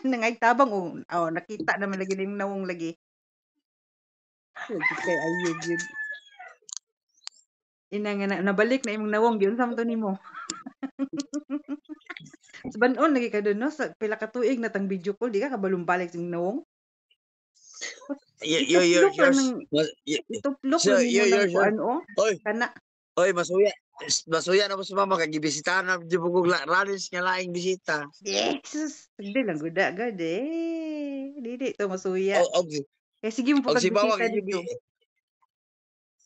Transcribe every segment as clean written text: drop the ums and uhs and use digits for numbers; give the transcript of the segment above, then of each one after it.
Nangaytabang nakita naman lagi ning nawong lagi. Lagi kay ayog yun. Ina nga nabalik na imong nawong gyud unsa man to nimo? Suban-on lagi ka dun no sa pila ka tuig na tang video call di ka kabalong balik sa imong nawong? Ituplok lang Yours. ng ituplok So, lang nimo ng yours. kuan Oy, kana. oy, masuya na mo si mama kay gibisitahan na di mo ralis nga laing bisita. Jesus! Hindi lang gud agad dili to masuya. Og og Kaya sige mo og si pag mama bisita kay dito.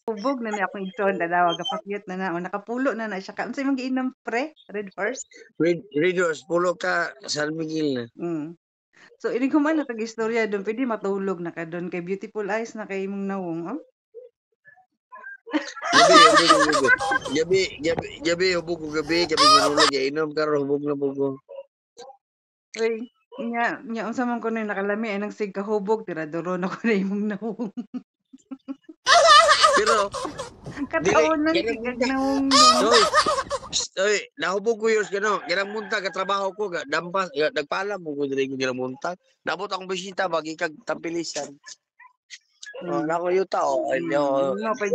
Hubog na ni akong igsoon dalawa gapakyut na na o nakapulo na na siya ka. Unsay imong giinom pre? Red Horse? readers pulo ka San Miguel na. So ini human na tag istorya don pwede matulog na ka don kay beautiful eyes na kay imong nawong Gabi manulog ya inom karon hubog na bugo. Uy, nya unsa man kuno nakalami ay nang sig kahubog tiradoro na ko na imong nawong. Pero dili Kataon lang ganang sigag munta. nawong Oy, oy, nahubog ko yun ganang munta ka trabaho ko dampas nagpaalam mo ko diri ko ganang munta. Nabot akong bisita bagi kag tampilisan. Nako yuta Imo pa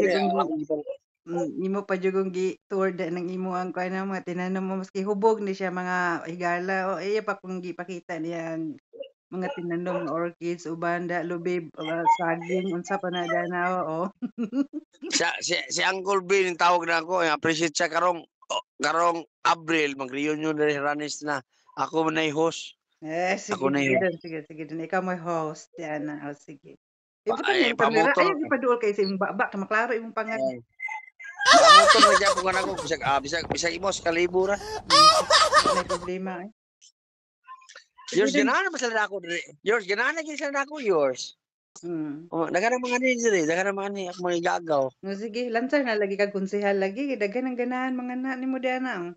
imo pa jugong gi-tour ng imuhang kuan na mga tinanom mo maski hubog ni siya mga higala iya pa kung gipakita niya mga tinanom nga orchids, ubanda, lubib, saging, unsa pa na dana si Uncle Bill yung tawag na ako, appreciate siya karong Abril mag-reunion na ranis na. Ako man ay host. Sige, Ako na sige yun. dun, sige dun. Ikaw mo host, yan na, sige. Ibutan mo yung kamera, Pamotor. ayaw ipaduol kayo sa imong baba, maklaro imong pangan. Pamotor na dyan kung ako, bisag imos, kalibo ra. May problema Yours, ganahan naman sila ako. Yours, ganahan na sila ako, yours. Dagan mga ni diri, dagan mga ni ako mga igagaw. No, sige, lancer na lagi kag konsehal lagi, daghan ang ganahan mga na ni mo diana.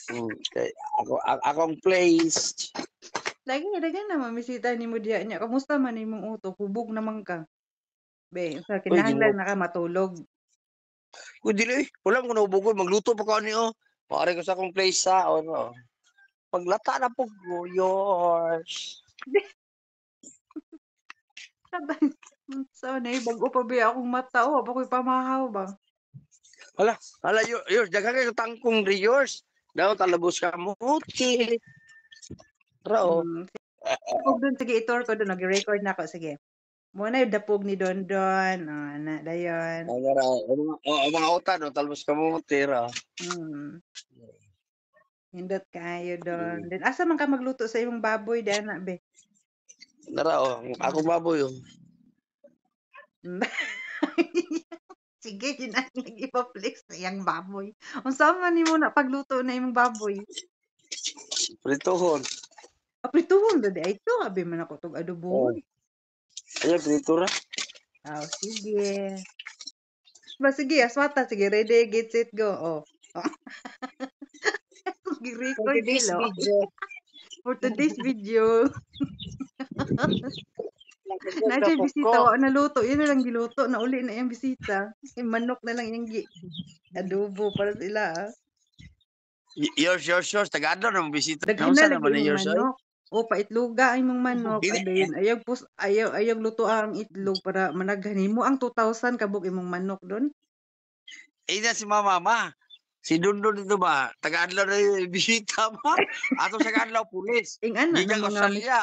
Okay. Akong place. Lagi daghan na mamisita ni mo diya nya. Kamusta man imong utok? Hubog naman ka. Be, sa kinahanglan na ka matulog. Uy, dili, wala mo naubugol, magluto pa ko niyo. Pare ko sa akong place sa no. Paglata na po yours. So, bago pa ba akong mata o ako'y pamahaw ba? Hala, yours, daghang kay tangkong yours. Daw talabos ka mo. Okay. Rao. Dapog doon, sige, itor ko doon. Nag-record na ako, sige. Muna yung dapog ni Don Don. Na, dayon. Mga utan, no, talabos ka mo, tira. Hindot kayo doon. Then, asa man ka magluto sa imong baboy, dana, be? Nara, ako baboy, Sige, nag-ipa-flex na yung baboy. Kung saan man mo na pagluto na imong baboy? Pritohon. Prituhon, dada. Ito, abi man ako itong adobo. Ayan, prito ra. Sige. Sige, aswata. Sige, ready, get, set, go. For today's video. For today's video. Nadya bisita, wala naluto. Yan na lang giluto. Nauli na yung bisita. Manok na lang yung adobo para sila. Yours. Tagado na mong bisita. Daghan na lagi yung manok. Paitluga ay mong manok. Ayaw luto ang itlog para managhanin mo ang 2,000 kabog imong manok doon. Na si mama. Si Dundon dito ba? Taga-adlaw na yung bisita mo. Ato sa kadlaw pulis. Ing ana ng mga Australia.